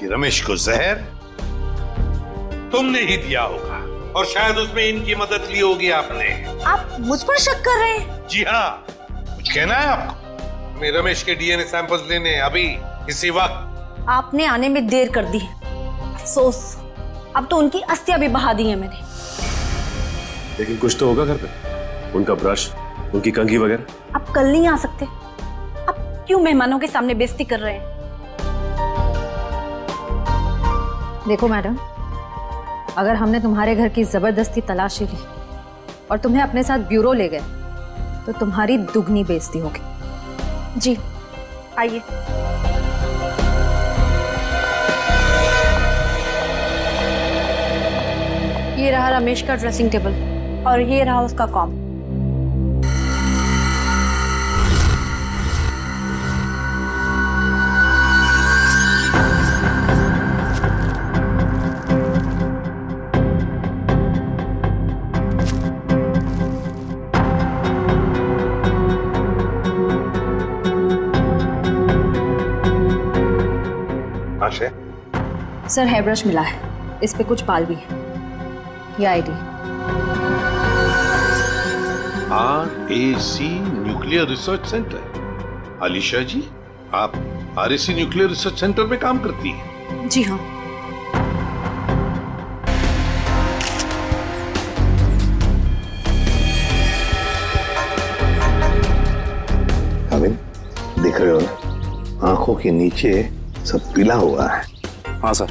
कि रमेश को जहर तुमने ही दिया होगा और शायद उसमें इनकी मदद ली होगी आपने। आप मुझ पर शक कर रहे हैं? जी हाँ, कुछ कहना है आपको? हमें रमेश के डीएनए सैंपल्स लेने अभी इसी वक्त। आपने आने में देर कर दी। अफसोस, अब तो उनकी अस्थियां भी बहा दी हैं मैंने। लेकिन कुछ तो होगा घर पे, उनका ब्रश, उनकी कंघी वगैरह। आप कल नहीं आ सकते? आप क्यों मेहमानों के सामने बेइज्जती कर रहे हैं? देखो मैडम, अगर हमने तुम्हारे घर की जबरदस्ती तलाशी ली और तुम्हें अपने साथ ब्यूरो ले गए तो तुम्हारी दुगनी बेइज्जती होगी। जी आइए। ये रहा रमेश का ड्रेसिंग टेबल और ये रहा उसका कॉम। आशय, सर हेयर ब्रश मिला है, इस पे कुछ बाल भी है। ये ID. RAC nuclear research centre. Alisha ji, आप RAC न्यूक्लियर रिसर्च सेंटर में काम करती हैं? जी हाँ। अमिन, देख रहे हो ना, आंखों के नीचे सब पीला हुआ है। हाँ सर,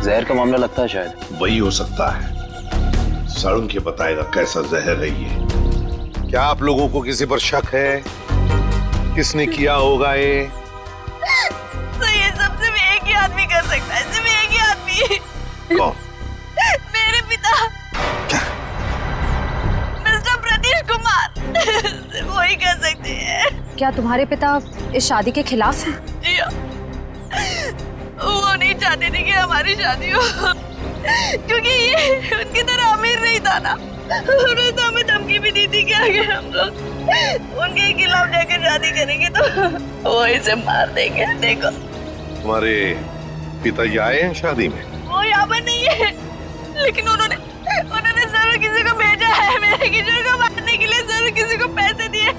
जहर का मामला लगता है शायद। वही हो सकता है। सारुण के बताएगा कैसा जहर है ये। क्या आप लोगों को किसी पर शक है? किसने किया होगा ये? तो ये सब सिर्फ एक ही आदमी कर सकता है, सिर्फ एक ही आदमी। कौन? मेरे पिता, मिस्टर प्रतीश कुमार। सिर्फ वही कर सकते हैं। क्या तुम्हारे पिता इस शादी के खिलाफ हैं? जी हाँ। वो नहीं चाहते थे कि हमारी शादी हो, क्योंकि ये उनकी तरह अमीर नहीं था ना। उन्होंने तो हमें धमकी भी दी थी कि अगर हम लोग उनके खिलाफ जाकर शादी करेंगे तो वो इसे मार देंगे। देखो, तुम्हारे पिताजी आए हैं शादी में? वो यहाँ पर नहीं है, लेकिन उन्होंने जरूर किसी को भेजा है मेरे किशोर को मारने के लिए। जरूर किसी को पैसे दिए।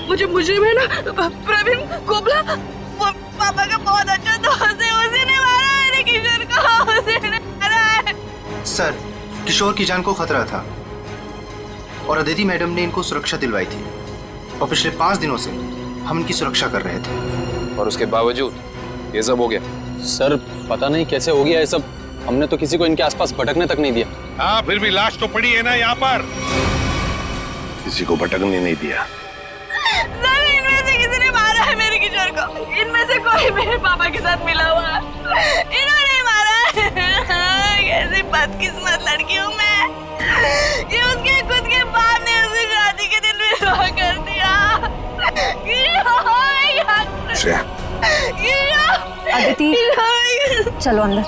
वो जो मुजरिम है ना, प्रवीण कोबला, वो पापा का बहुत अच्छा दोस्त है। उसी ने मारा मेरे किशोर को, उसी ने मारा है। सर, किशोर की जान को खतरा था और अदिति मैडम ने इनको सुरक्षा दिलवाई थी और पिछले 5 दिनों से हम इनकी सुरक्षा कर रहे थे। और उसके बावजूद ये सब हो गया। सर पता नहीं कैसे हो गया ये सब, हमने तो किसी को इनके आसपास भटकने तक नहीं दिया। हाँ, फिर भी लाश तो पड़ी है ना यहाँ पर। किसी को भटकने नहीं दिया। इनमें से किसी ने मारा है मेरे किशोर को। इनमें से कोई मेरे पापा के साथ मिला हुआ है। इन्होंने मारा है। कैसी बदकिस्मत लड़की हूँ मैं। ये उसके खुद के बाप ने उसे शादी के दिन विधवा कर दिया। अदिति, चलो अंदर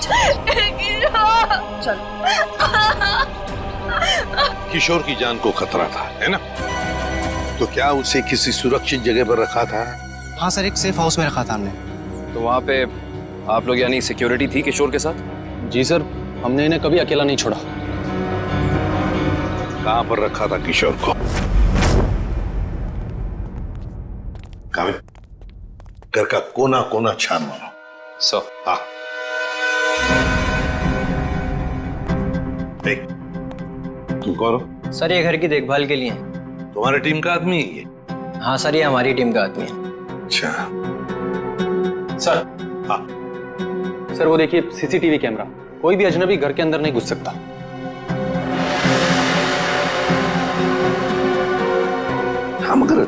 चलो। किशोर की जान को खतरा था, है ना? तो क्या उसे किसी सुरक्षित जगह पर रखा था? हाँ सर, एक सेफ हाउस में रखा था हमने। तो वहाँ पे आप लोग यानी सिक्योरिटी थी किशोर के साथ? जी सर, हमने इन्हें कभी अकेला नहीं छोड़ा। कहाँ पर रखा था किशोर को? कामिल, घर का कोना कोना छान मारो। सर। हाँ, देख, तुम कौन हो? सर ये घर की देखभाल के लिए। तुम्हारी टीम का आदमी है ये? हाँ सर, ये हमारी टीम का आदमी है। अच्छा। सर। हाँ। सर वो देखिए सीसीटीवी कैमरा, कोई भी अजनबी घर के अंदर नहीं घुस सकता। हाँ, मगर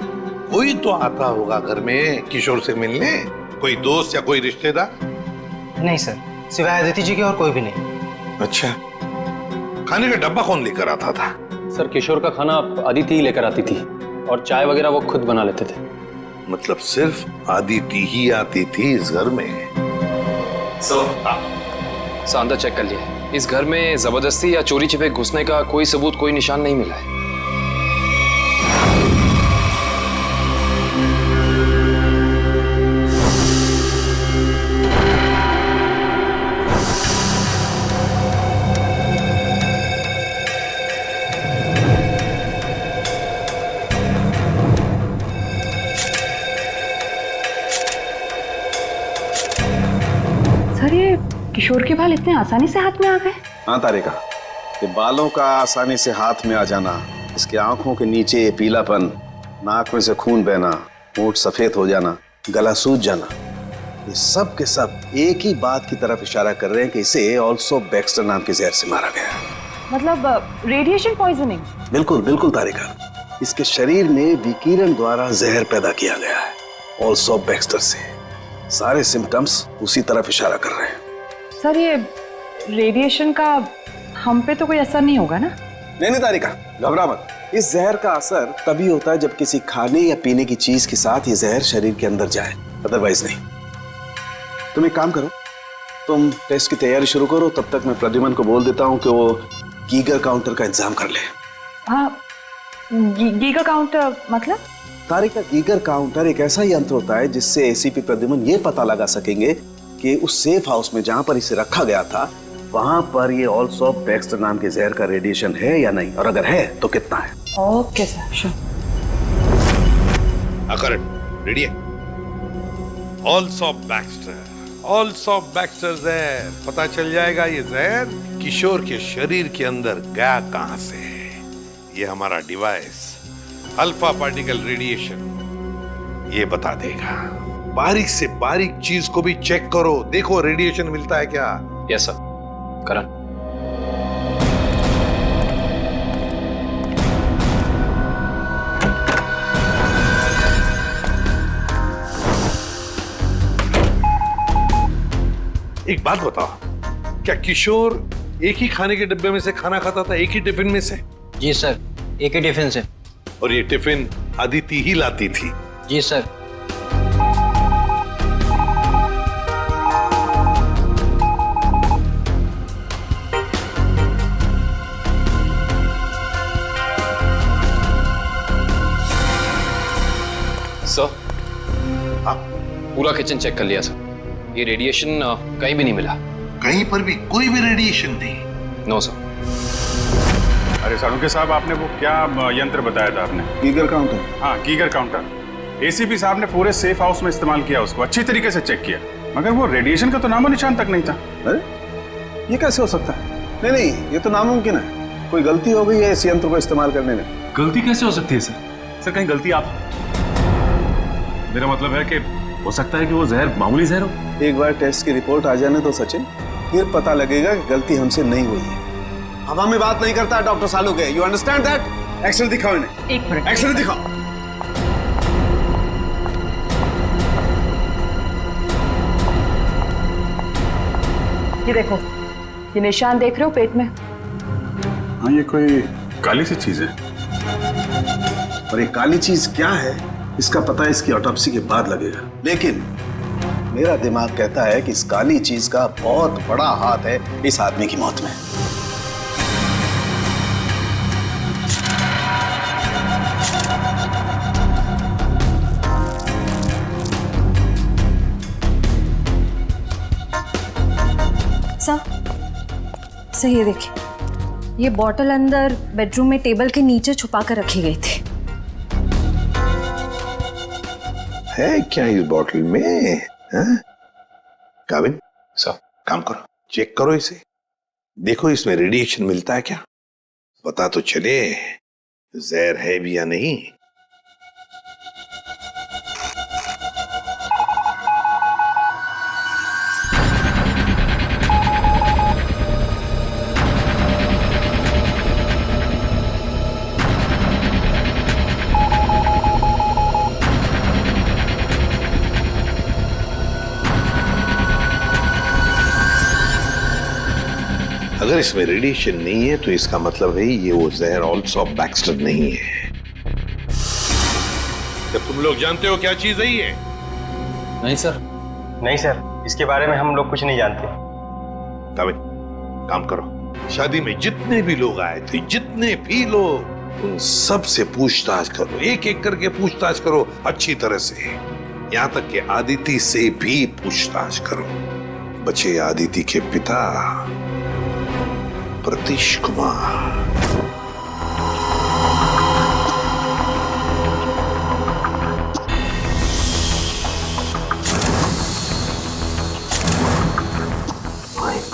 कोई तो आता होगा घर में किशोर से मिलने, कोई दोस्त या कोई रिश्तेदार? नहीं सर, सिवाय अदिति जी के और कोई भी नहीं। अच्छा, खाने का डब्बा कौन लेकर आता था? सर किशोर का खाना अदिति ही लेकर आती थी और चाय वगैरह वो खुद बना लेते थे। मतलब सिर्फ अदिति ही आती थी इस घर में? सर अंदर चेक कर लिए, इस घर में जबरदस्ती या चोरी छिपे घुसने का कोई सबूत, कोई निशान नहीं मिला है। सर ये किशोर के बाल इतने आसानी से हाथ में आ गए? हाँ तारिका, ये बालों का आसानी से हाथ में आ जाना, इसके आंखों के नीचे पीलापन, नाक में से खून बहना, होंठ सफेद हो जाना, गला सूज जाना, ये सब के सब एक ही बात की तरफ इशारा कर रहे हैं कि इसे ऑल्सो बैक्स्टर नाम के जहर से मारा गया है। मतलब रेडिएशन पॉइजनिंग? बिल्कुल बिल्कुल तारिका, इसके शरीर में विकिरण द्वारा जहर पैदा किया गया है, ऑल्सो बैक्स्टर से। सारे सिम्टम्स उसी तरफ इशारा कर रहे हैं। सर ये रेडिएशन का हम पे तो कोई असर नहीं होगा ना? नहीं तारिका, घबरा मत। इस जहर का असर तभी होता है जब किसी खाने या पीने की चीज के साथ ये जहर शरीर के अंदर जाए, अदरवाइज नहीं। तुम एक काम करो, तुम टेस्ट की तैयारी शुरू करो, तब तक मैं प्रद्युमन को बोल देता हूँ कि वो गीगर काउंटर का इंतजाम कर ले। हाँ, गीगर काउंटर मतलब? तारिका, गीगर काउंटर एक ऐसा यंत्र होता है जिससे एसीपी प्रद्युमन ये पता लगा सकेंगे कि उस सेफ हाउस में जहां पर इसे रखा गया था वहां पर ये ऑल्सो बैक्स्टर नाम के जहर का रेडिएशन है या नहीं, और अगर है तो कितना है। Okay sir, sure. अकरण रेडी है? ऑल्सो बैक्स्टर जहर, पता चल जाएगा ये जहर किशोर के शरीर के अंदर गया कहां से है। ये हमारा डिवाइस अल्फा पार्टिकल रेडिएशन ये बता देगा। बारीक से बारीक चीज को भी चेक करो, देखो रेडिएशन मिलता है क्या। Yes sir. करण, एक बात बताओ, क्या किशोर एक ही खाने के डिब्बे में से खाना खाता था, एक ही टिफिन में से? जी सर, एक ही टिफिन से। और ये टिफिन अदिति ही लाती थी? जी सर। सर, हाँ? पूरा किचन चेक कर लिया सर, ये रेडिएशन कहीं भी नहीं मिला। कहीं पर भी कोई भी रेडिएशन नहीं? No sir. अरे साळुंखे साहब, आपने वो क्या यंत्र बताया था आपने? Geiger counter. हाँ, गीगर काउंटर। एसीपी साहब ने पूरे सेफ हाउस में इस्तेमाल किया, उसको अच्छी तरीके से चेक किया, मगर वो रेडिएशन का तो नामो निशान तक नहीं था। अरे ये कैसे हो सकता है? नहीं, ये तो नामुमकिन है, कोई गलती हो गई है इस यंत्र को इस्तेमाल करने में। गलती कैसे हो सकती है सर? सर कहीं गलती आप, मेरा मतलब है कि हो सकता है कि वो जहर मामूली जहर हो। एक बार टेस्ट की रिपोर्ट आ जाने तो सचिन, फिर पता लगेगा कि गलती हमसे नहीं हुई है। हवा में बात नहीं करता doctor Salunkhe, you understand that? X-ray दिखाओ इन्हें। एक मिनट, एक्सरे दिखाओ। ये देखो, ये निशान देख रहे हो पेट में? हाँ, ये कोई काली सी चीज है। और ये काली चीज क्या है इसका पता इसकी ऑटोप्सी के बाद लगेगा, लेकिन मेरा दिमाग कहता है कि इस काली चीज का बहुत बड़ा हाथ है इस आदमी की मौत में। सर ये देखिए, ये बॉटल अंदर बेडरूम में टेबल के नीचे छुपा कर रखी गई थी। है क्या इस बॉटल में? काबिन सर, काम करो, चेक करो इसे, देखो इसमें रेडिएशन मिलता है क्या, पता तो चले जहर है भी या नहीं। अगर इसमें रेडिएशन नहीं है तो इसका मतलब है ये वो जहर ऑल्सो बैक्स्टर नहीं है। जब तुम लोग जानते हो क्या चीज है ये? नहीं सर। नहीं सर, इसके बारे में हम लोग कुछ नहीं जानते। काबिन काम करो, शादी में जितने भी लोग आए थे, जितने भी लोग, उन सब से पूछताछ करो, एक एक करके पूछताछ करो अच्छी तरह से, यहां तक कि आदिति से भी पूछताछ करो। बचे आदिति के पिता प्रतीश कुमार।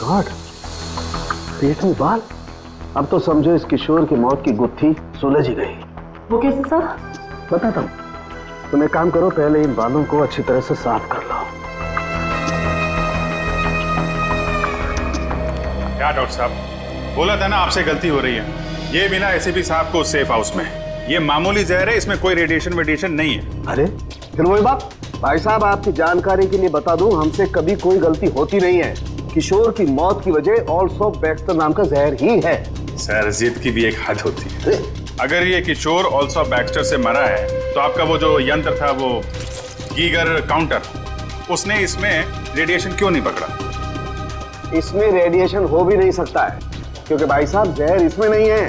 गॉड, पेट में बाल। अब तो समझो इस किशोर की मौत की गुत्थी सुलझ ही गई। वो कैसे सर? बताता हूँ। तुम एक काम करो, पहले इन बालों को अच्छी तरह से साफ कर लो। क्या डॉक्टर साहब, बोला था ना आपसे गलती हो रही है। ये बिना एसीपी साहब को सेफ हाउस में, ये मामूली जहर है, इसमें कोई रेडिएशन नहीं है। अरे फिर वही बात। भाई साहब, आपकी जानकारी के लिए बता दूं, हमसे कभी कोई गलती होती नहीं है। किशोर की मौत की वजह ऑल्सो बैक्स्टर नाम का जहर ही है। सर, जिद की भी एक हद होती है। अगर ये किशोर ऑल्सो बैक्स्टर से मरा है तो आपका वो जो यंत्र था, वो गीगर काउंटर, उसने इसमें रेडिएशन क्यों नहीं पकड़ा? इसमें रेडिएशन हो भी नहीं सकता है, क्योंकि भाई साहब जहर इसमें नहीं है।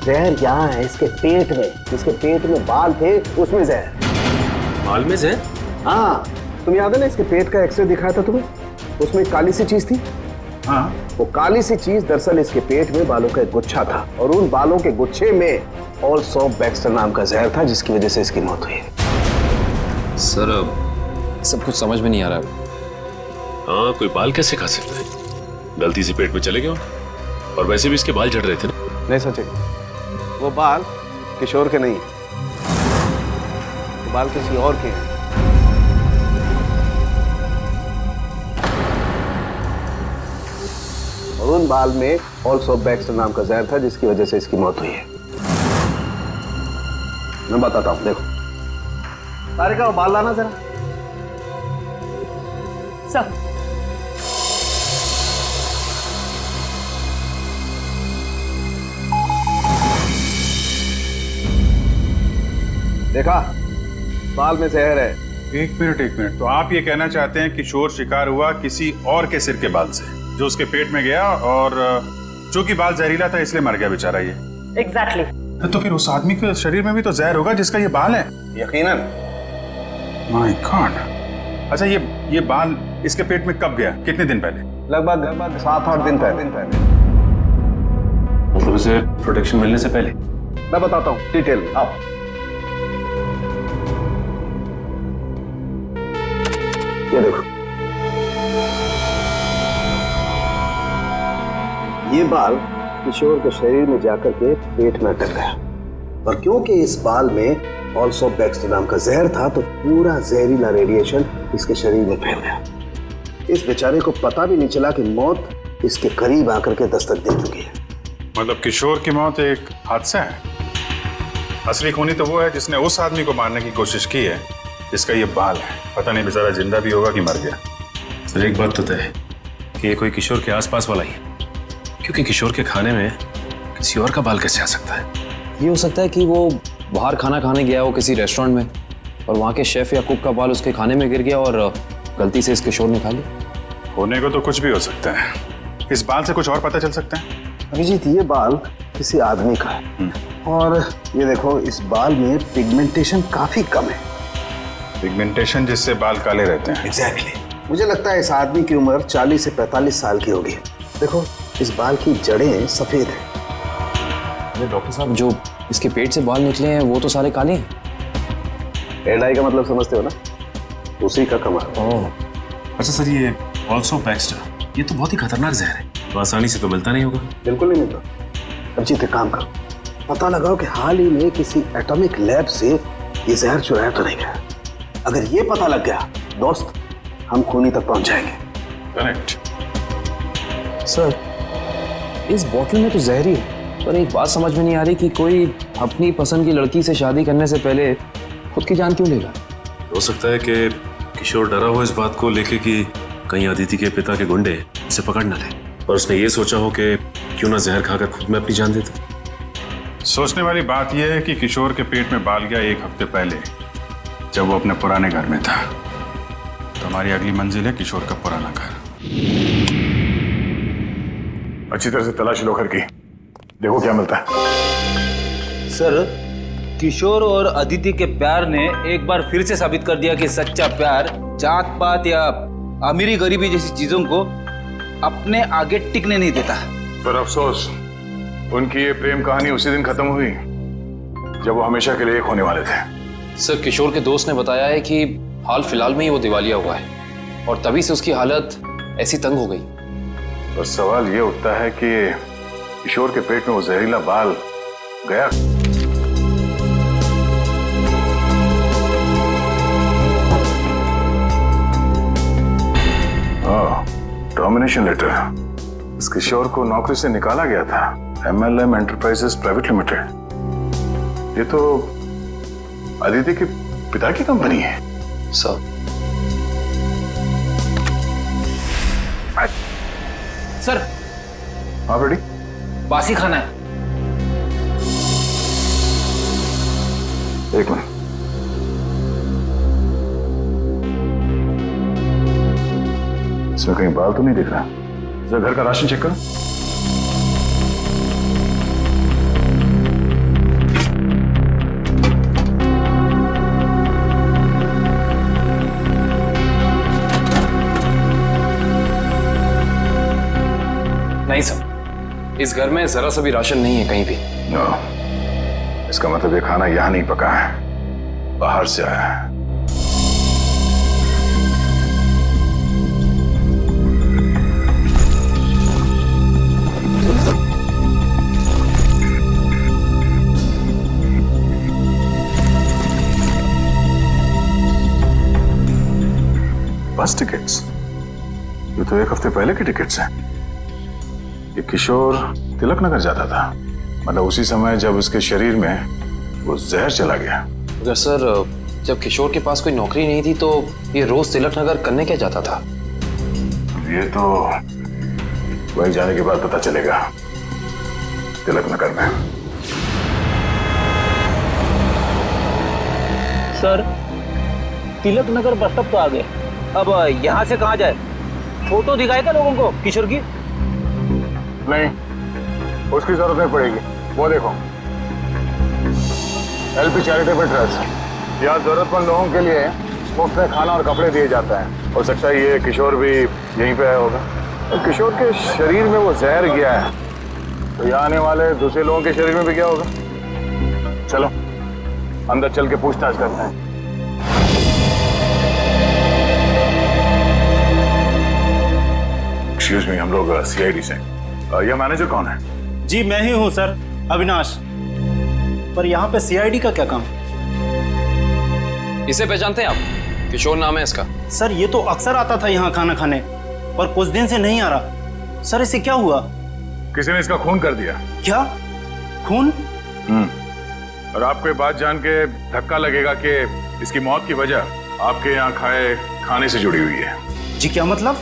जहर यहाँ है इसके पेट में। जिसके पेट में बाल थे उसमें जहर। बाल में जहर? हाँ, तुम याद है ना, इसके पेट का एक्सरे दिखाया था तुम्हें, उसमें एक काली सी चीज थी। हाँ, वो काली सी चीज दरअसल इसके पेट में बालों का एक गुच्छा था, और उन बालों के गुच्छे में ऑल्सो बैक्स्टर नाम का जहर था, जिसकी वजह से इसकी मौत हुई। सर, सब कुछ समझ में नहीं आ रहा है। हाँ, कोई बाल कैसे खा सकता है? गलती से पेट में चले गए, और वैसे भी इसके बाल झड़ रहे थे ना। नहीं सचिन, वो बाल किशोर के नहीं, वो बाल किसी और के हैं। और उन बाल में ऑल्सो बैक्स्टर नाम का जहर था, जिसकी वजह से इसकी मौत हुई है। मैं बताता हूं, देखो। तारिका, वो बाल लाना जरा। सर, देखा, बाल में जहर है। एक मिनट। तो आप ये कहना चाहते हैं किशोर शिकार हुआ किसी और के सिर के बाल से, जो उसके पेट में गया, और चूंकि बाल जहरीला था इसलिए मर गया बेचारा ये। एग्जैक्टली। तो फिर उस आदमी के शरीर में भी तो जहर होगा जिसका ये बाल है। यकीनन। My God. अच्छा, ये बाल इसके पेट में कब गया? कितने दिन पहले? लगभग 7-8 दिन पहले। मतलब उसे प्रोटेक्शन मिलने से पहले? मैं बताता हूँ डिटेल में। आओ। ये देखो, ये बाल किशोर के शरीर में जाकर के पेट में अटक गया, और क्योंकि इस बाल में ऑल्सो बैक्स्टर नाम का जहर था, तो पूरा जहरीला रेडिएशन इसके शरीर में फैल गया। इस बेचारे को पता भी नहीं चला कि मौत इसके करीब आकर के दस्तक दे चुकी है। मतलब किशोर की मौत एक हादसा है? असली खूनी तो वो है जिसने उस आदमी को मारने की कोशिश की है जिसका ये बाल है। पता नहीं बेचारा जिंदा भी होगा कि मर गया। सर, एक बात तो तय है कि ये कोई किशोर के आसपास वाला ही है, क्योंकि किशोर के खाने में किसी और का बाल कैसे आ सकता है? ये हो सकता है कि वो बाहर खाना खाने गया हो किसी रेस्टोरेंट में, और वहाँ के शेफ या कुक का बाल उसके खाने में गिर गया और गलती से इस किशोर ने खा लिया। होने को तो कुछ भी हो सकता है। इस बाल से कुछ और पता चल सकता है? अभिजीत, ये बाल किसी आदमी का है, और ये देखो, इस बाल में पिगमेंटेशन काफी कम है। पिगमेंटेशन जिससे बाल काले रहते हैं? एग्जैक्टली। मुझे लगता है इस आदमी की उम्र 40 से 45 साल की होगी। देखो, इस बाल की जड़ें सफेद हैं। अरे डॉक्टर साहब, जो इसके पेट से बाल निकले हैं वो तो सारे काले हैं। हेयर डाई का मतलब समझते हो ना, उसी का कमाल। ओह, अच्छा सर, ये ऑल्सो बैक्स्टर, ये तो बहुत ही खतरनाक जहर है, तो आसानी से तो मिलता नहीं होगा। बिल्कुल नहीं मिलता। अभिजीत, एक काम करो, पता लगाओ कि हाल ही में किसी एटॉमिक लैब से ये जहर चुराया तो नहीं गया। अगर ये पता लग गया दोस्त, हम खूनी तक पहुंच जाएंगे। करेक्ट। सर, इस बोतल में तो जहर ही है, पर एक बात समझ में नहीं आ रही कि कोई अपनी पसंद की लड़की से शादी करने से पहले खुद की जान क्यों लेगा? हो सकता है कि किशोर डरा हो इस बात को लेके कि कहीं अदिति के पिता के गुंडे उसे पकड़ न ले, और उसने ये सोचा हो कि क्यों ना जहर खाकर खुद में अपनी जान दे दे। सोचने वाली बात यह है कि किशोर के पेट में बाल गया 1 हफ्ते पहले, जब वो अपने पुराने घर में था। तो हमारी अगली मंजिल है किशोर का पुराना घर। अच्छी तरह से तलाशी लो घर की, देखो क्या मिलता है। सर, किशोर और अदिति के प्यार ने एक बार फिर से साबित कर दिया कि सच्चा प्यार जात पात या अमीरी गरीबी जैसी चीजों को अपने आगे टिकने नहीं देता। पर अफसोस, उनकी ये प्रेम कहानी उसी दिन खत्म हुई जब वो हमेशा के लिए एक होने वाले थे। सर, किशोर के दोस्त ने बताया है कि हाल फिलहाल में ही वो दिवालिया हुआ है, और तभी से उसकी हालत ऐसी तंग हो गई। और सवाल ये उठता है कि किशोर के पेट में वो जहरीला बाल गया। Termination letter. इस किशोर को नौकरी से निकाला गया था। MLM enterprises private limited. ये तो अदिति के पिता की कंपनी है। सर सर हाँ बेटी, बासी खाना है। एक मिनट। इसमें कहीं बाल तो नहीं दिख रहा। जरा घर का राशन चेक करो। नहीं सर, इस घर में जरा सा भी राशन नहीं है कहीं भी। इसका मतलब ये खाना यहां नहीं पका है, बाहर से आया है। बस टिकट्स? ये तो एक हफ्ते पहले की टिकट्स हैं। ये किशोर तिलक नगर जाता था, मतलब उसी समय जब उसके शरीर में वो जहर चला गया। अगर सर जब किशोर के पास कोई नौकरी नहीं थी तो ये रोज तिलक नगर करने क्या जाता था? ये तो वही जाने के बाद पता चलेगा। तिलक नगर में। Sir Tilak Nagar bus stop तो आ गए, अब यहाँ से कहाँ जाए? फोटो दिखाएगा लोगों को किशोर की? नहीं, उसकी जरूरत नहीं पड़ेगी। वो देखो, LP चैरिटेबल ट्रस्ट। यहाँ जरूरतमंद लोगों के लिए मुफ्त में खाना और कपड़े दिए जाता है। हो सकता है ये किशोर भी यहीं पे आया होगा। तो किशोर के शरीर में वो जहर गया है, तो यहाँ आने वाले दूसरे लोगों के शरीर में भी गया होगा। चलो अंदर चल के पूछताछ करते हैं। एक्सक्यूज मी, हम लोग CID से। यह मैनेजर कौन है? जी मैं ही हूँ सर, अविनाश। पर यहाँ पे CID का क्या काम? इसे पहचानते हैं आप? किशोर नाम है इसका। सर ये तो अक्सर आता था यहाँ खाना खाने, पर कुछ दिन से नहीं आ रहा। सर इसे क्या हुआ? किसी ने इसका खून कर दिया। क्या? खून? और आपको ये बात जान के धक्का लगेगा कि इसकी मौत की वजह आपके यहाँ खाए खाने से जुड़ी हुई है। जी क्या मतलब?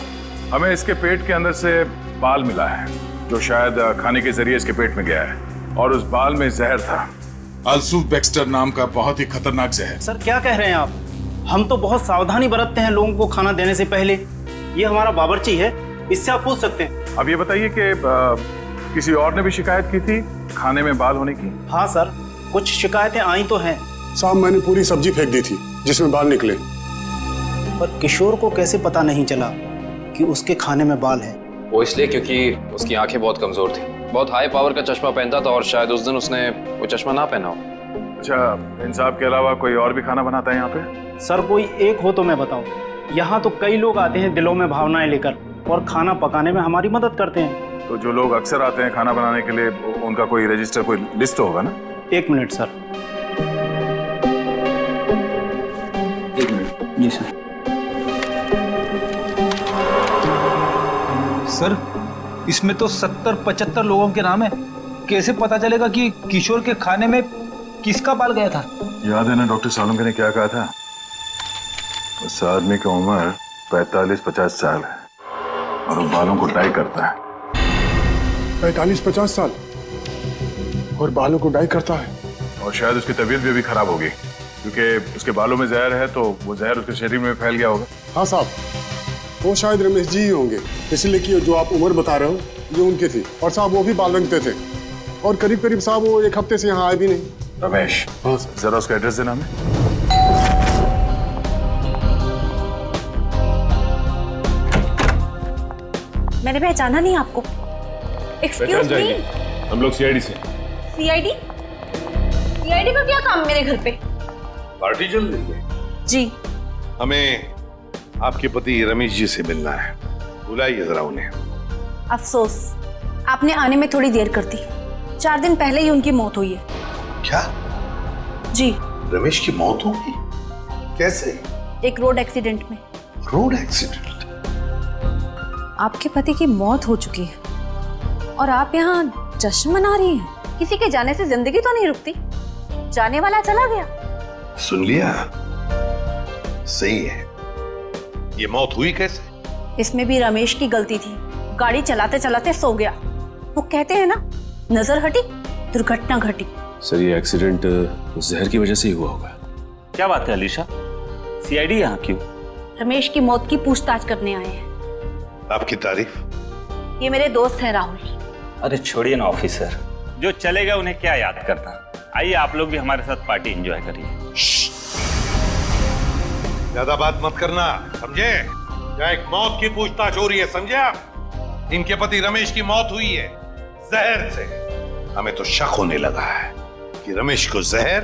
हमें इसके पेट के अंदर से बाल मिला है, जो शायद खाने के जरिए इसके पेट में गया है, और उस बाल में जहर था। अल्सूफ बैक्स्टर नाम का बहुत ही खतरनाक जहर। सर क्या कह रहे हैं आप? हम तो बहुत सावधानी बरतते हैं लोगों को खाना देने से पहले। ये हमारा बावर्ची है, इससे आप पूछ सकते हैं। अब ये बताइए कि किसी और ने भी शिकायत की थी खाने में बाल होने की? हाँ सर, कुछ शिकायतें आई तो हैं। साहब मैंने पूरी सब्जी फेंक दी थी जिसमें बाल निकले। पर किशोर को कैसे पता नहीं चला कि उसके खाने में बाल है? वो इसलिए क्योंकि उसकी आंखें बहुत कमजोर थी। बहुत हाई पावर का चश्मा पहनता था और शायद उस दिन उसने वो चश्मा ना पहना हो। अच्छा, इन साहब के अलावा कोई और भी खाना बनाता है यहाँ पे? सर कोई एक हो तो मैं बताऊं। यहाँ तो कई लोग आते हैं दिलों में भावनाएं लेकर और खाना पकाने में हमारी मदद करते हैं। तो जो लोग अक्सर आते हैं खाना बनाने के लिए, उनका कोई रजिस्टर, कोई लिस्ट होगा ना? एक मिनट सर। एक मिनट। जी सर। सर इसमें तो 70-75 लोगों के नाम है। कैसे पता चलेगा कि किशोर के खाने में किसका बाल गया था? याद है ना डॉक्टर सालुंके ने क्या कहा था? उस आदमी की उम्र 45-50 साल है और वो बालों को डाई करता है। 45-50 साल और बालों को डाई करता है? और शायद उसकी तबीयत भी अभी खराब होगी, क्योंकि उसके बालों में जहर है, तो वो जहर उसके शरीर में फैल गया होगा। हाँ साहब, वो शायद रमेश जी ही होंगे, इसलिए कि जो आप उम्र बता रहे हो ये उनकी थी। और साहब वो भी बाल रंगते थे और करीब करीब साहब वो एक हफ्ते से यहाँ आए भी नहीं। रमेश, हाँ जरा उसका एड्रेस देना हमें। मैंने पहचाना नहीं आपको। Excuse me. हम लोग CID से। CID? CID का क्या काम मेरे घर पे? पार्टी चल रही है जी। हमें आपके पति रमेश जी से मिलना है, बुलाइए जरा उन्हें। अफसोस, आपने आने में थोड़ी देर कर दी। 4 दिन पहले ही उनकी मौत हुई है। क्या? जी। रमेश की मौत हो गई? कैसे? एक रोड एक्सीडेंट में। Road accident? आपके पति की मौत हो चुकी है और आप यहाँ जश्न मना रही हैं। किसी के जाने से जिंदगी तो नहीं रुकती, जाने वाला चला गया। सुन लिया? सही है। ये मौत हुई कैसे? इसमें भी रमेश की गलती थी। गाड़ी चलाते चलाते सो गया। वो कहते हैं ना, नजर हटी दुर्घटना घटी। सर ये एक्सीडेंट जहर की वजह से ही हुआ होगा। क्या बात है अलीशा, सीआईडी यहाँ क्यों? रमेश की मौत की पूछताछ करने आए हैं। आपकी तारीफ? ये मेरे दोस्त हैं राहुल। अरे छोड़िए ना ऑफिसर, जो चले गए उन्हें क्या याद करना। आइए आप लोग भी हमारे साथ पार्टी एंजॉय करिए। ज्यादा बात मत करना, समझे? यहाँ एक मौत की पूछताछ हो रही है, समझे आप? इनके पति रमेश की मौत हुई है जहर से। हमें तो शक होने लगा है कि रमेश को जहर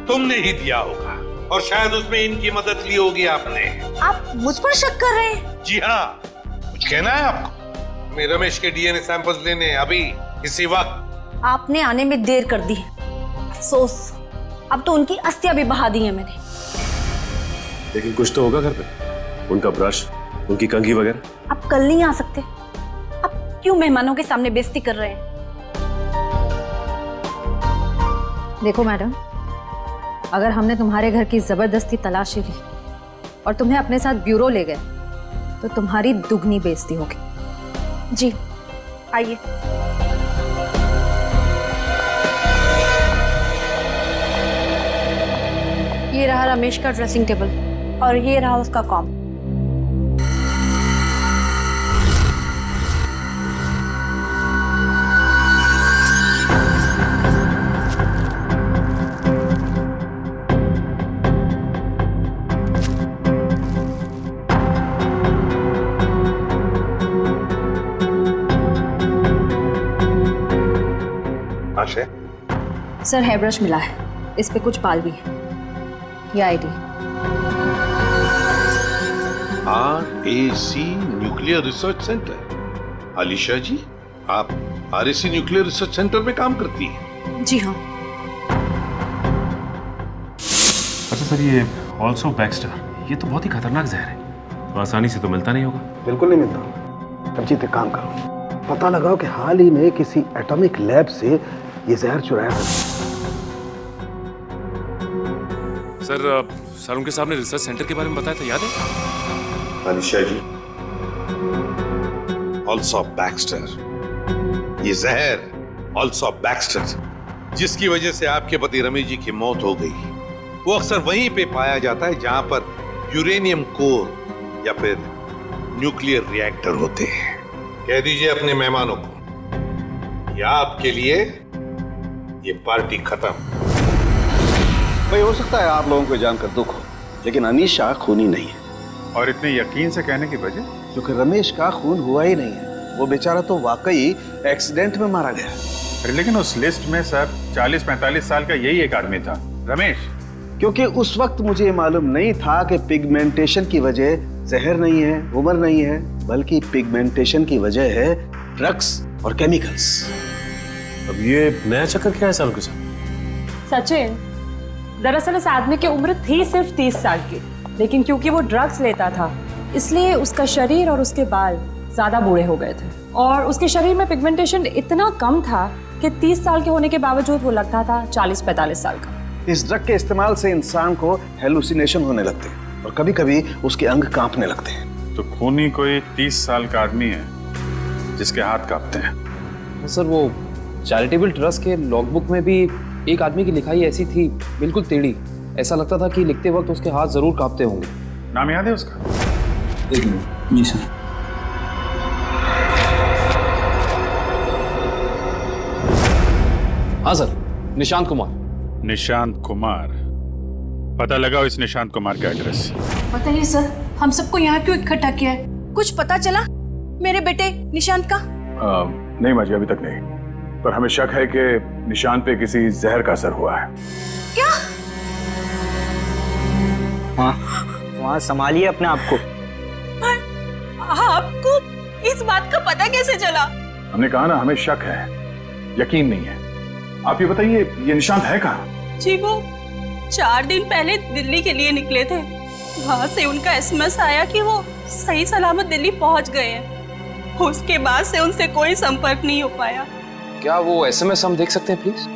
तुमने ही दिया होगा और शायद उसमें इनकी मदद ली होगी आपने। आप मुझ पर शक कर रहे हैं? जी हाँ, कुछ कहना है आपको? हमें रमेश के डीएनए सैंपल्स लेने हैं अभी, इसी वक्त। आपने आने में देर कर दी। अफसोस, अब तो उनकी अस्थियां भी बहा दी हैं मैंने। लेकिन कुछ तो होगा घर पे, उनका ब्रश, उनकी कंघी वगैरह। आप कल नहीं आ सकते? आप क्यों मेहमानों के सामने बेइज्जती कर रहे हैं? देखो मैडम, अगर हमने तुम्हारे घर की जबरदस्ती तलाशी ली और तुम्हें अपने साथ ब्यूरो ले गए तो तुम्हारी दुगनी बेइज्जती होगी। जी आइए। ये रहा रमेश का ड्रेसिंग टेबल और ये रहा उसका कॉम। आशय? सर हेयर ब्रश मिला है, इस पे कुछ बाल भी है। ये ID. RAC nuclear research centre. Alisha ji, आप RAC न्यूक्लियर रिसर्च सेंटर में काम करती हैं? जी हाँ। अच्छा सर, ये ऑल्सो बैक्स्टर, ये तो बहुत ही खतरनाक जहर है, तो आसानी से तो मिलता नहीं होगा। बिल्कुल नहीं मिलता। अब जीत एक काम करो, पता लगाओ कि हाल ही में किसी एटॉमिक लैब से ये जहर चुराया था। सर उनके सामने रिसर्च सेंटर के बारे में बताया था, याद है? अलीशा जी, ऑल्सो बैक्स्टर, ये जहर ऑल्सो बैक्स्टर जिसकी वजह से आपके पति रमेश जी की मौत हो गई, वो अक्सर वहीं पे पाया जाता है जहां पर यूरेनियम कोर या फिर न्यूक्लियर रिएक्टर होते हैं। कह दीजिए अपने मेहमानों को, या आपके लिए ये पार्टी खत्म। भाई हो सकता है आप लोगों को जानकर दुख हो, लेकिन अनीशा खूनी नहीं है। और इतने यकीन से कहने की वजह? क्योंकि रमेश का खून हुआ ही नहीं है, वो बेचारा तो वाकई एक्सीडेंट में मारा गया। लेकिन उस लिस्ट में सर 40-45 साल का यही एक आदमी था, रमेश। क्योंकि उस वक्त मुझे मालूम नहीं था कि पिगमेंटेशन की वजह जहर नहीं है, उम्र नहीं है, बल्कि पिगमेंटेशन की वजह है ड्रग्स और केमिकल्स। अब ये नया चक्कर क्या है साल के साथ? सचिन, दरअसल उस आदमी की उम्र थी सिर्फ 30 साल की, लेकिन क्योंकि वो ड्रग्स लेता था इसलिए उसका शरीर और उसके बाल ज्यादा बूढ़े हो गए थे और उसके शरीर में पिगमेंटेशन इतना कम था कि 30 साल के होने के बावजूद वो लगता था 40-45 साल का। इस ड्रग के इस्तेमाल से इंसान को हेलुसिनेशन होने लगते हैं और कभी-कभी उसके अंग कांपने लगते हैं। तो खूनी कोई 30 साल का आदमी है जिसके हाथ कांपते हैं। सर वो चैरिटेबल ट्रस्ट के लॉगबुक में भी एक आदमी की लिखाई ऐसी थी, बिल्कुल टेढ़ी, ऐसा लगता था कि लिखते वक्त उसके हाथ जरूर कांपते होंगे। नाम याद है उसका? एक मिनट। जी सर। हाँ सर, निशांत कुमार। निशांत कुमार, पता लगाओ इस निशांत कुमार का एड्रेस। पता नहीं सर, हम सबको यहाँ क्यों इकट्ठा किया है? कुछ पता चला मेरे बेटे निशांत का? नहीं माजी, अभी तक नहीं, पर हमें शक है कि निशांत पे किसी जहर का असर हुआ है। क्या? वहाँ संभालिए अपने आप को। आपको इस बात का पता कैसे चला? हमने कहा ना, हमें शक है, यकीन नहीं है। आप ये बताइए, ये निशांत है कहाँ? जी वो 4 दिन पहले दिल्ली के लिए निकले थे। वहां से उनका एसएमएस आया कि वो सही सलामत दिल्ली पहुंच गए हैं। उसके बाद से उनसे कोई संपर्क नहीं हो पाया। क्या वो एसएमएस हम देख सकते हैं प्लीज?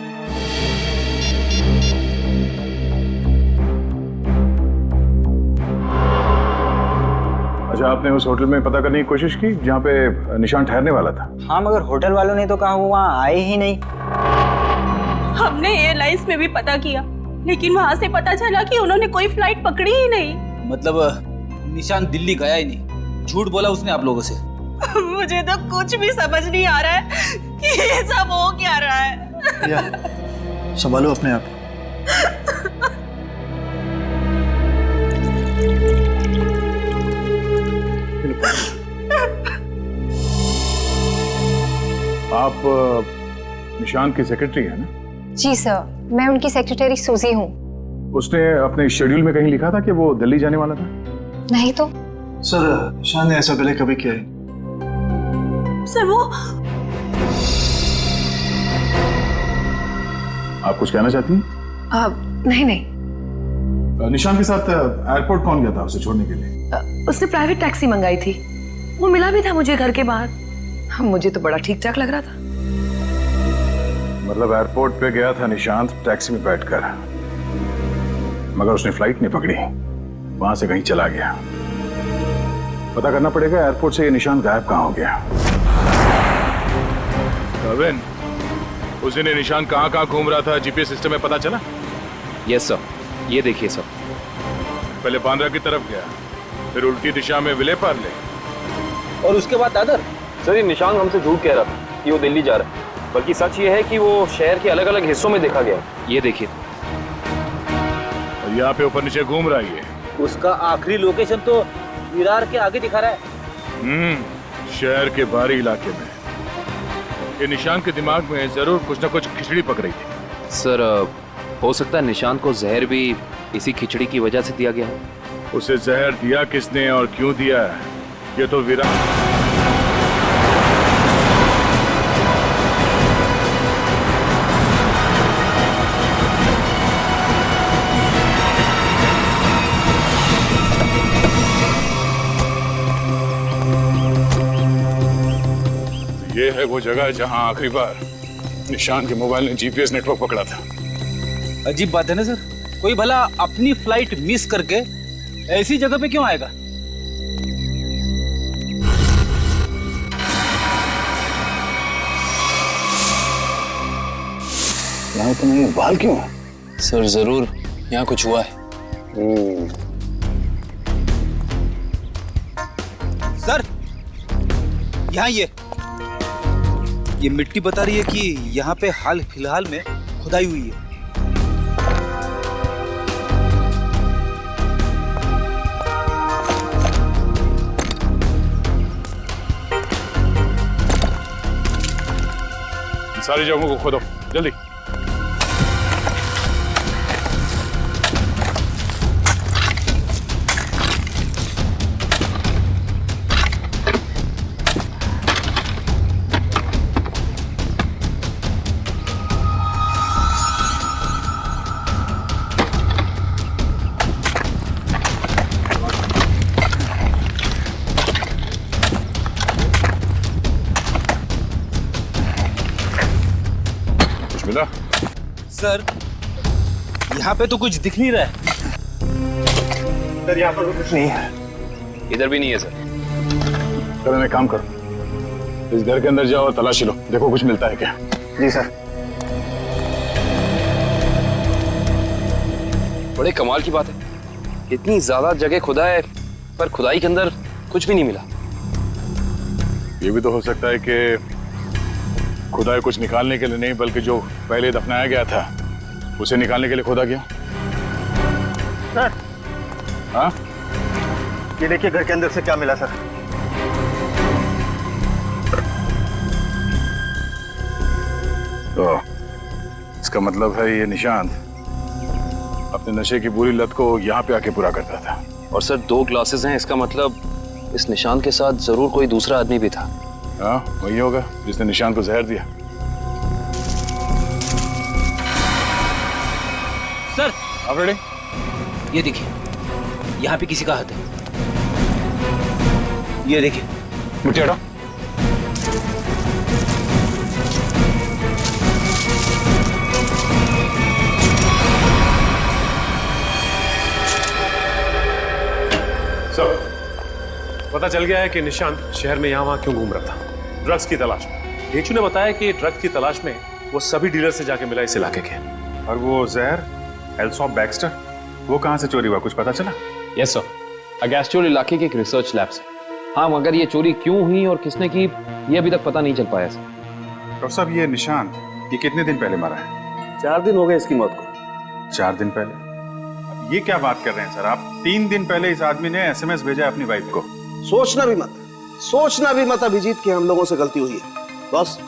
अच्छा, आपने उस होटल में पता करने की कोशिश की जहाँ पे निशांत ठहरने वाला था? हाँ, मगर होटल वालों ने तो कहा वो वहाँ आए ही नहीं। हमने एयरलाइंस में भी पता किया, लेकिन वहां से पता चला कि उन्होंने कोई फ्लाइट पकड़ी ही नहीं। मतलब निशांत दिल्ली गया ही नहीं, झूठ बोला उसने आप लोगों से? मुझे तो कुछ भी समझ नहीं आ रहा है कि ये सब हो क्या रहा है। संभालो अपने आप। आप निशांत की सेक्रेटरी है ना? जी सर, मैं उनकी सेक्रेटरी सूजी हूँ। उसने अपने शेड्यूल में कहीं लिखा था कि वो दिल्ली जाने वाला था? नहीं तो। सर, निशांत ने ऐसा पहले कभी किया है? सर वो आप कुछ कहना चाहती हैं? नहीं नहीं। निशांत के साथ एयरपोर्ट कौन गया था उसे छोड़ने के लिए? उसने प्राइवेट टैक्सी मंगाई थी, वो मिला भी था मुझे घर के बाहर। मुझे तो बड़ा ठीक ठाक लग रहा था। मतलब एयरपोर्ट पे गया था निशांत टैक्सी में बैठकर, मगर उसने फ्लाइट नहीं पकड़ी, वहां से कहीं चला गया। पता करना पड़ेगा एयरपोर्ट से ये निशांत गायब कहाँ हो गया। कविन, उस दिन निशांत कहाँ घूम रहा था, जीपीएस सिस्टम में पता चला? यस सर, ये देखिए सर। पहले बांद्रा की तरफ गया, फिर उल्टी दिशा में विले पार्ले, और उसके बाद दादर। सर, ये निशांत हमसे झूठ कह रहा था कि वो दिल्ली जा रहा है, बल्कि सच ये है कि वो शहर के अलग अलग हिस्सों में देखा गया। ये देखिए, और यहाँ पे ऊपर नीचे घूम रहा है ये। उसका आखिरी लोकेशन तो विरार के आगे दिखा रहा है। शहर के बाहरी इलाके में। ये निशांत के दिमाग में जरूर कुछ ना कुछ खिचड़ी पक रही थी। सर, हो सकता है निशांत को जहर भी इसी खिचड़ी की वजह से दिया गया है। उसे जहर दिया किसने और क्यों दिया, ये तो विरार। ये है वो जगह जहां आखिरी बार निशांत के मोबाइल ने जीपीएस नेटवर्क पकड़ा था। अजीब बात है ना सर, कोई भला अपनी फ्लाइट मिस करके ऐसी जगह पे क्यों आएगा? यहाँ इतने बाल क्यों? सर, जरूर यहाँ कुछ हुआ है। सर, यहाँ ये मिट्टी बता रही है कि यहाँ पे हाल फिलहाल में खुदाई हुई है। सारी जगहों को खोदो जल्दी। सर, यहाँ पे तो कुछ दिख नहीं रहा है। सर, यहाँ पर कुछ नहीं है। इधर भी नहीं है सर। चलो एक काम करो, इस घर के अंदर जाओ और तलाशी लो, देखो कुछ मिलता है क्या। जी सर। बड़े कमाल की बात है, इतनी ज्यादा जगह खुदा है पर खुदाई के अंदर कुछ भी नहीं मिला। ये भी तो हो सकता है कि खुदाई कुछ निकालने के लिए नहीं, बल्कि जो पहले दफनाया गया था उसे निकालने के लिए खोदा गया। सर, हाँ, ये देखिए घर के अंदर से क्या मिला सर। तो इसका मतलब है ये निशांत अपने नशे की बुरी लत को यहाँ पे आके पूरा करता था। और सर 2 ग्लासेस हैं, इसका मतलब इस निशांत के साथ जरूर कोई दूसरा आदमी भी था। हाँ, वही होगा जिसने निशांत को जहर दिया। सर, आप रेडी? ये देखिए, यहाँ पे किसी का हाथ है। ये देखिए। मुझे हटाओ। पता चल गया है कि निशांत शहर में यहाँ वहाँ क्यों घूम रहा था। ड्रग्स की तलाश में। ढेंचू ने बताया कि ड्रग्स की तलाश में वो सभी डीलर से जाके मिला इस इलाके के। और वो जहर एल्सॉप बैक्स्टर, वो कहाँ से चोरी हुआ, कुछ पता चला? यस सर, अगेस्ट्योर इलाके के एक रिसर्च लैब से। हाँ, मगर ये चोरी क्यों हुई और किसने की ये अभी तक पता नहीं चल पाया सर। डॉक्टर साहब, ये निशांत ये कितने दिन पहले मरा है? 4 दिन हो गए इसकी मौत को। 4 दिन पहले? अब ये क्या बात कर रहे हैं सर आप? 3 दिन पहले इस आदमी ने SMS भेजा अपनी वाइफ को। सोचना भी मत अभिजीत कि हम लोगों से गलती हुई है। बॉस,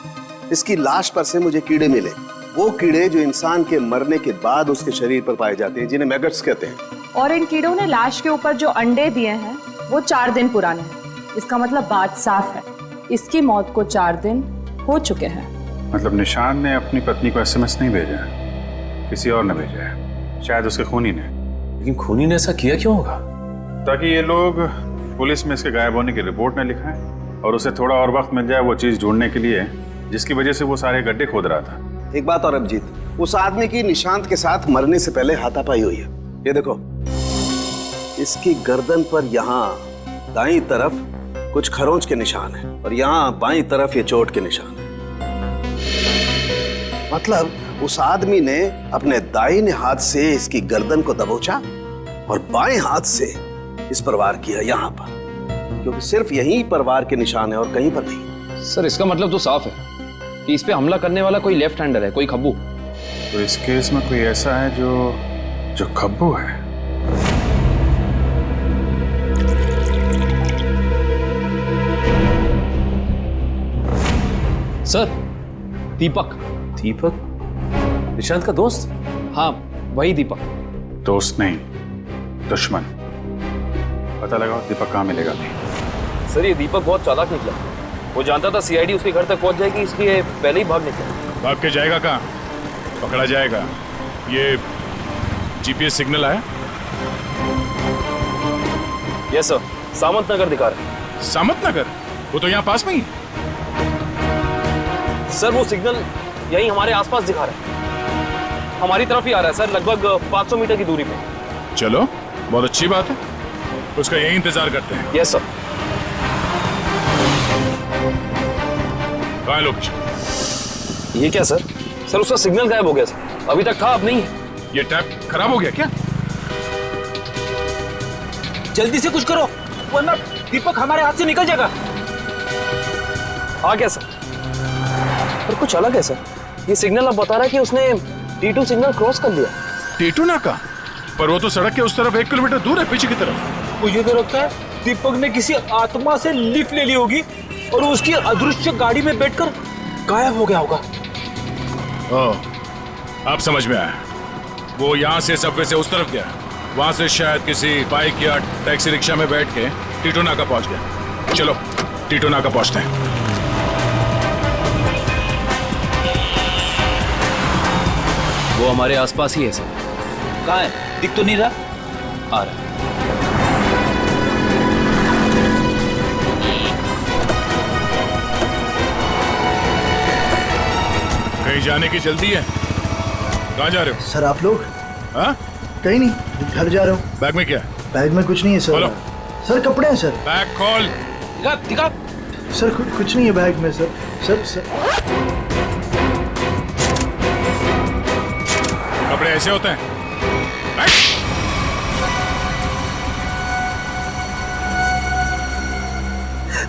इसकी लाश पर से मुझे कीड़े मिले, वो कीड़े जो इंसान के मरने के बाद उसके शरीर पर पाए जाते हैं, जिन्हें मैगट्स कहते हैं। और इन कीड़ों ने लाश के ऊपर जो अंडे दिए हैं वो 4 दिन पुराने हैं। इसका मतलब बात साफ है, इसकी मौत को 4 दिन हो चुके हैं। मतलब निशान ने अपनी पत्नी को SMS नहीं भेजा है, किसी और ने भेजा है, शायद उसके खूनी ने। लेकिन खूनी ने ऐसा किया क्यों होगा? ताकि ये लोग पुलिस में इसके गायब होने की रिपोर्ट न लिखाएं और उसे थोड़ा और वक्त मिल जाए वो चीज ढूंढने के लिए जिसकी वजह से वो सारे गड्ढे खोद रहा था। एक बात और अभिजीत, उस आदमी की निशांत के साथ मरने से पहले हाथापाई हुई है। ये देखो, इसकी गर्दन पर यहाँ दाईं तरफ कुछ खरोंच के निशान है और यहाँ बाईं तरफ ये चोट के निशान है। मतलब उस आदमी ने अपने दाहिने हाथ से इसकी गर्दन को दबोचा और बाएं हाथ से इस पर वार किया यहाँ पर, क्योंकि सिर्फ यहीं पर वार के निशान है और कहीं पर नहीं। सर, इसका मतलब तो साफ है कि इस पे हमला करने वाला कोई लेफ्ट हैंडर है, कोई खब्बू। तो इस केस में कोई ऐसा है जो खब्बू है। सर, दीपक। निशांत का दोस्त? हाँ, वही दीपक। दोस्त नहीं, दुश्मन। पता लगाओ दीपक कहाँ मिलेगा। नहीं सर, ये दीपक बहुत चालाक निकला। वो जानता था CID उसके घर तक पहुंच जाएगी, इसलिए पहले ही भाग निकला। भाग के जाएगा कहाँ? पकड़ा जाएगा। ये GPS सिग्नल आया? यस सर, सामंत नगर दिखा रहा है। सामंत नगर? वो तो यहाँ पास में ही। सर, वो सिग्नल यही हमारे आसपास दिखा रहा है, हमारी तरफ ही आ रहा है सर, लगभग 500 मीटर की दूरी पे। चलो, बहुत अच्छी बात है, उसका यही इंतजार करते हैं। Yes sir. कहाँ है लोकेशन? ये क्या सर? सर, उसका सिग्नल गायब हो गया सर, अभी तक था, अब नहीं है। ये टैप खराब हो गया क्या? जल्दी से कुछ करो वरना दीपक हमारे हाथ से निकल जाएगा। हाँ क्या सर? पर कुछ अलग है सर, ये सिग्नल अब बता रहा है कि उसने T2 सिग्नल क्रॉस कर लिया। T2 नाका? पर वो तो सड़क के उस तरफ 1 किलोमीटर दूर है, पीछे की तरफ। मुझे तो लगता है दीपक ने किसी आत्मा से लिफ्ट ले ली होगी और उसकी अदृश्य गाड़ी में बैठकर गायब हो गया होगा। अब समझ में आया। वो यहाँ से सबवे से उस तरफ गया, वहां से शायद किसी बाइक या टैक्सी रिक्शा में बैठ के T2 नाका पहुंच गया। चलो T2 नाका पहुंचते हैं। वो हमारे आसपास ही है सर। कहाँ है? दिख तो नहीं रहा। आ रहा है। कहीं जाने की जल्दी है? कहाँ जा रहे हो? सर आप लोग? हाँ? कहीं नहीं, घर जा रहा हूँ। बैग में क्या? बैग में कुछ नहीं है सर। खोलो। सर कपड़े हैं सर। बैग खोल। दिखा दिखा। सर कुछ नहीं है बैग में सर। सर कपड़े ऐसे होते हैं?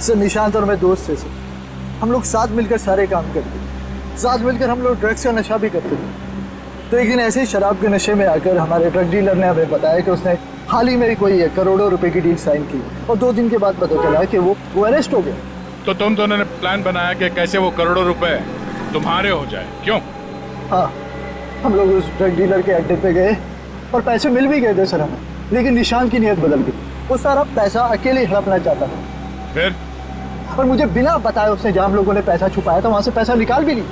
सर निशांत और मैं दोस्त थे सर, हम लोग साथ मिलकर सारे काम करते थे, साथ मिलकर हम लोग ड्रग्स का नशा भी करते थे। तो एक दिन ऐसे ही शराब के नशे में आकर हमारे ड्रग डीलर ने हमें बताया कि उसने हाल ही में कोई करोड़ों रुपए की डील साइन की और 2 दिन के बाद पता चला कि वो अरेस्ट हो गया। तो तुम दोनों ने प्लान बनाया कि कैसे वो करोड़ों रुपए तुम्हारे हो जाए, क्यों? हाँ, हम लोग उस ड्रग डीलर के अड्डे पे गए और पैसे मिल भी गए थे सर हमें, लेकिन निशांत की नीयत बदल गई। वो सारा पैसा अकेले हड़पना चाहता था। फिर? और मुझे बिना बताए उसने जहाँ हम लोगों ने पैसा छुपाया था वहाँ से पैसा निकाल भी ली।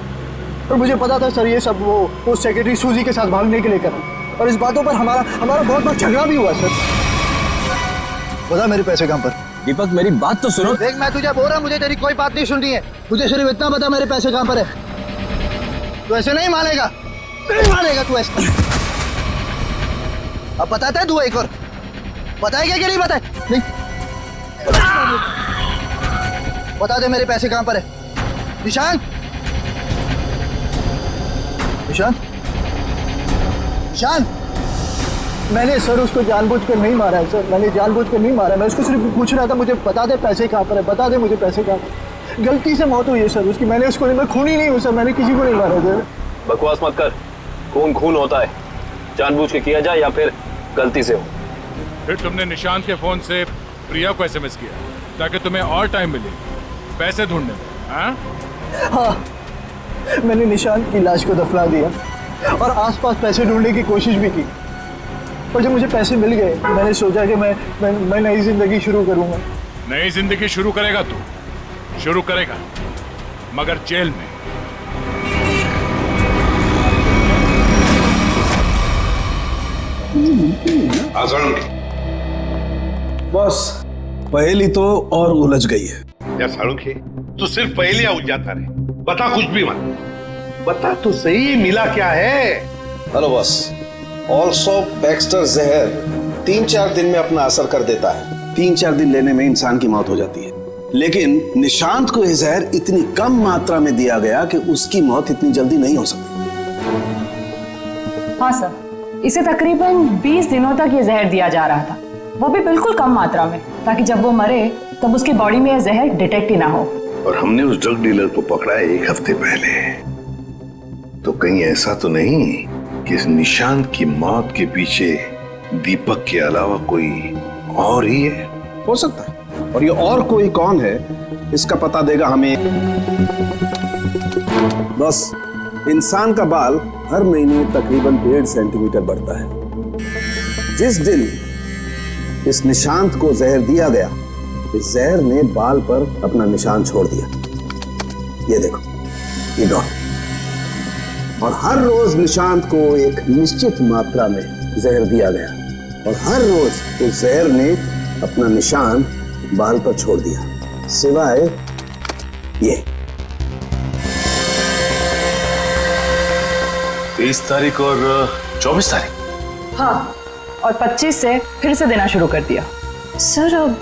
और मुझे पता था सर ये सब वो सेक्रेटरी सूजी के साथ भागने के लिए करा। और इस बातों पर हमारा बहुत बड़ा झगड़ा भी हुआ सर। बता मेरे पैसे कहाँ पर? दीपक मेरी बात तो सुनो। देख मैं तुझे बोल रहा हूँ, मुझे तेरी कोई बात नहीं सुननी है। मुझे सिर्फ इतना बता मेरे पैसे कहाँ पर है। तू ऐसे नहीं मानेगा, नहीं मानेगा तू ऐसे। अब बताता है तू एक और बताएगा कि नहीं बताए? नहीं बता दे मेरे पैसे कहाँ पर है। निशान, निशान, निशान। मैंने सर उसको जानबूझकर नहीं मारा है सर, मैंने जानबूझकर नहीं मारा। मैं उसको सिर्फ पूछ रहा था मुझे बता दे पैसे कहाँ पर है, बता दे मुझे पैसे कहाँ पर। गलती से मौत हुई है सर उसकी। मैंने उसको नहीं, मैं खूनी नहीं हूँ सर, मैंने किसी को नहीं मारा सर। बकवास मत कर। खून खून होता है, जानबूझ के किया जाए या फिर गलती से हो। फिर तुमने निशांत के फोन से प्रिया को एसएमएस किया ताकि तुम्हें और टाइम मिले पैसे ढूंढने में? हाँ, मैंने निशांत की लाश को दफना दिया और आसपास पैसे ढूंढने की कोशिश भी की। और जब मुझे पैसे मिल गए मैंने सोचा कि मैं नई जिंदगी शुरू करूंगा। नई जिंदगी शुरू करेगा तू? शुरू करेगा मगर जेल में। बस पहेली तो और उलझ गई है। या साळुंखे, तू सिर्फ पहेलियां उलझाता रहे, बता कुछ भी मत। बता तो सही, मिला क्या है? हेलो बॉस, ऑल्सो बैक्स्टर जहर 3-4 दिन में अपना असर कर देता है। 3-4 दिन लेने में इंसान की मौत हो जाती है, लेकिन निशांत को यह जहर इतनी कम मात्रा में दिया गया कि उसकी मौत इतनी जल्दी नहीं हो सकती। हाँ सर, इसे तकरीबन 20 दिनों तक ये जहर दिया जा रहा था, वो भी बिल्कुल कम मात्रा में, ताकि जब वो मरे तब उसकी बॉडी में यह जहर डिटेक्ट ही ना हो। और हमने उस ड्रग डीलर को पकड़ा 1 हफ्ते पहले, तो कहीं ऐसा तो नहीं कि इस निशांत की मौत के पीछे दीपक के अलावा कोई और ही है? हो सकता है, और ये और कोई कौन है इसका पता देगा हमें। बस इंसान का बाल हर महीने तकरीबन 1.5 सेंटीमीटर बढ़ता है। जिस दिन इस निशांत को जहर दिया गया, इस जहर ने बाल पर अपना निशान छोड़ दिया। ये देखो, ये डॉट। और हर रोज निशांत को एक निश्चित मात्रा में जहर दिया गया और हर रोज उस जहर ने अपना निशान बाल पर छोड़ दिया, सिवाय ये। 23 तारीख और 24 तारीख। हाँ, और 25 से फिर से देना शुरू कर दिया। सर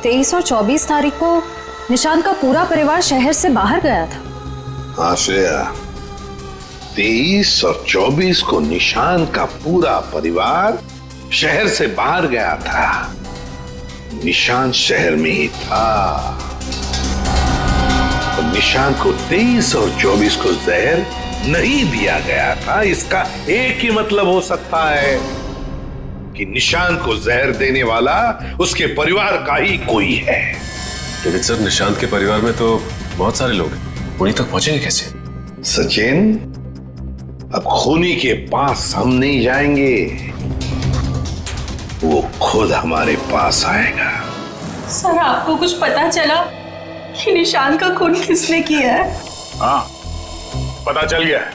23 और 24 तारीख को निशांत का पूरा परिवार शहर से बाहर गया था। हाँ श्रेया, 23 और 24 को निशांत का पूरा परिवार शहर से बाहर गया था। निशांत शहर में ही था और निशांत को 23 और 24 को जहर नहीं दिया गया था। इसका एक ही मतलब हो सकता है कि निशांत को जहर देने वाला उसके परिवार का ही कोई है। लेकिन सर, निशांत के परिवार में तो बहुत सारे लोग हैं, उन्हीं तक पहुंचेंगे कैसे? सचिन, अब खूनी के पास हम नहीं जाएंगे, वो खुद हमारे पास आएगा। सर, आपको कुछ पता चला कि निशांत का खून किसने किया है? हाँ, पता चल गया है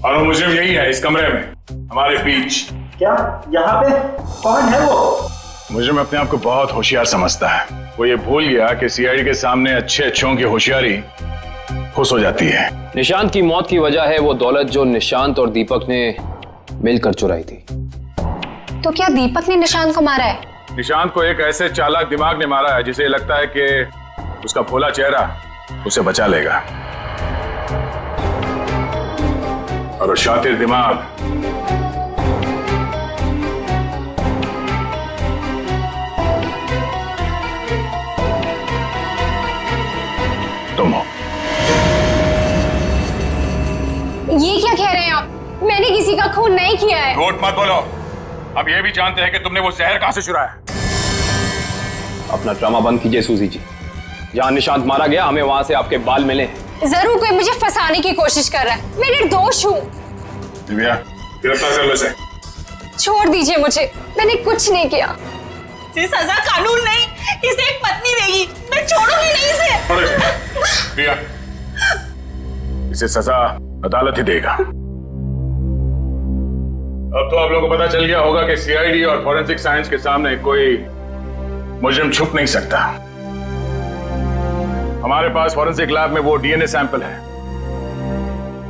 और वो मुझे यही है, इस कमरे में हमारे बीच। क्या यहाँ पे कौन है वो? मुझे में अपने आप को बहुत होशियार समझता है। वो ये भूल गया कि सीआईडी के सामने अच्छों की होशियारी खुश हो जाती है। निशांत की मौत की वजह है वो दौलत जो निशांत और दीपक ने मिलकर चुराई थी। तो क्या दीपक ने निशांत को मारा है? निशांत को एक ऐसे चालाक दिमाग ने मारा है जिसे लगता है कि उसका भोला चेहरा उसे बचा लेगा, और शातिर दिमाग तुम हो। ये क्या कह रहे हैं आप? मैंने किसी का खून नहीं किया है। झूठ मत बोलो। अब ये भी जानते हैं कि तुमने वो जहर कहां से चुराया। अपना ड्रामा बंद कीजिए सूजी जी। जहां निशांत मारा गया, हमें वहां से आपके बाल मिले। जरूर कोई मुझे फंसाने की कोशिश कर रहा है। मैं निर्दोष हूँ। दिव्या, गिरफ्तार कर लो इसे। छोड़ दीजिए मुझे, मैंने कुछ नहीं किया। इसे सजा कानून नहीं, इसे एक पत्नी देगी। मैं छोड़ूंगी नहीं इसे। प्रिया, इसे सजा अदालत ही देगा। अब तो आप लोगों को पता चल गया होगा कि सीआईडी और फॉरेंसिक साइंस के सामने कोई मुजरिम छुप नहीं सकता। हमारे पास फॉरेंसिक लैब में वो डीएनए सैंपल है।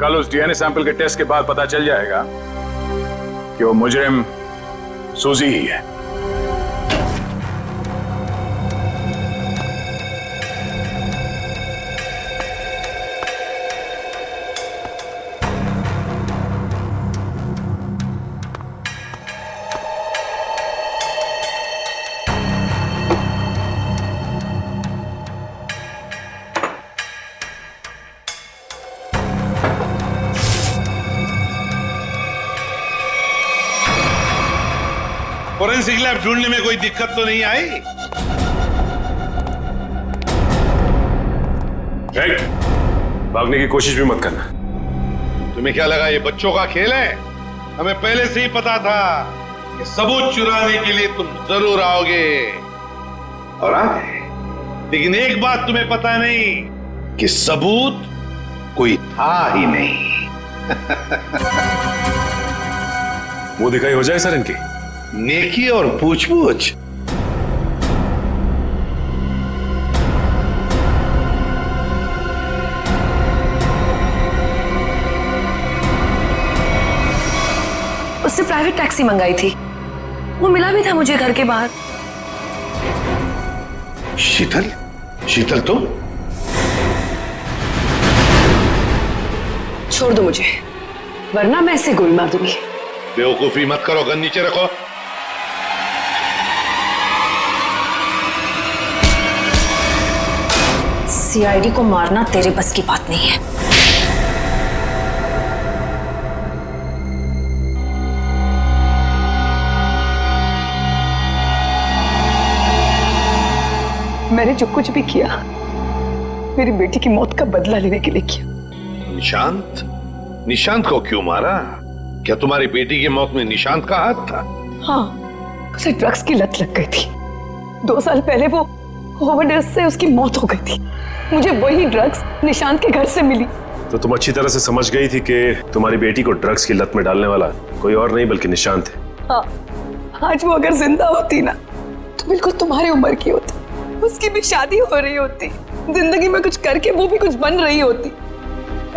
कल उस डीएनए सैंपल के टेस्ट के बाद पता चल जाएगा कि वो मुजरिम सूजी ही है। फोरेंसिक लैब ढूंढने में कोई दिक्कत तो नहीं आई? भागने की कोशिश भी मत करना। तुम्हें क्या लगा ये बच्चों का खेल है? हमें पहले से ही पता था कि सबूत चुराने के लिए तुम जरूर आओगे और आ गए। लेकिन एक बात तुम्हें पता नहीं कि सबूत कोई था ही नहीं। वो दिखाई हो जाए सर इनकी नेकी और पूछ-पूछ। उससे प्राइवेट टैक्सी मंगाई थी, वो मिला भी था मुझे घर के बाहर। शीतल? शीतल तो? छोड़ दो मुझे, वरना मैं इसे गोली मार दूंगी। बेवकूफी मत करो, गन नीचे रखो। सीआईडी को मारना तेरे बस की बात नहीं है। मैंने जो कुछ भी किया मेरी बेटी की मौत का बदला लेने के लिए किया। निशांत? निशांत को क्यों मारा? क्या तुम्हारी बेटी की मौत में निशांत का हाथ था? हाँ, उसे ड्रग्स की लत लग गई थी। 2 साल पहले वो ओवरडोज से उसकी मौत हो गई थी। मुझे वही ड्रग्स निशांत के घर से मिली। तो तुम अच्छी तरह से समझ गई थी कि तुम्हारी बेटी को ड्रग्स की लत में डालने वाला कोई और नहीं बल्कि निशांत है। हाँ, आज वो अगर जिंदा होती ना तो बिल्कुल तुम्हारी उम्र की होती, उसकी भी शादी हो रही होती, जिंदगी में कुछ करके वो भी कुछ बन रही होती।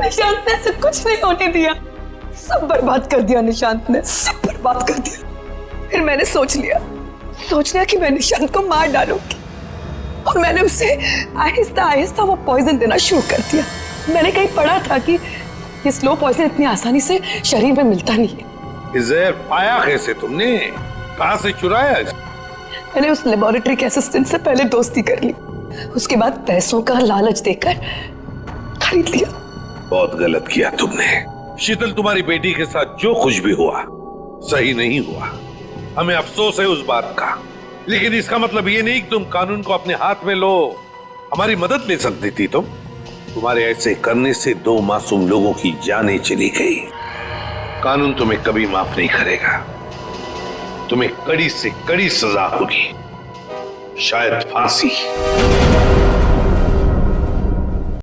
निशांत ने ऐसा कुछ नहीं होने दिया, सब बर्बाद कर दिया निशांत ने, सब बर्बाद कर दिया। फिर मैंने सोच लिया कि मैं निशांत को मार डालूंगी और मैंने उसे आहिस्ता आहिस्ता वो पॉइजन देना शुरू कर दिया। मैंने कहीं पढ़ा था कि ये स्लो पॉइजन इतनी आसानी से शरीर में मिलता नहीं है। जहर पाया कैसे तुमने? कहां से चुराया? मैंने उस लेबोरेटरी के असिस्टेंट से पहले दोस्ती कर ली, उसके बाद पैसों का लालच देकर खरीद लिया। बहुत गलत किया तुमने शीतल। तुम्हारी बेटी के साथ जो कुछ भी हुआ सही नहीं हुआ, हमें अफसोस है उस बात का। लेकिन इसका मतलब ये नहीं कि तुम कानून को अपने हाथ में लो। हमारी मदद ले सकती थी तुम। तुम्हारे ऐसे करने से 2 मासूम लोगों की जानें चली गई। कानून तुम्हें कभी माफ नहीं करेगा। तुम्हें कड़ी से कड़ी सजा होगी, शायद फांसी।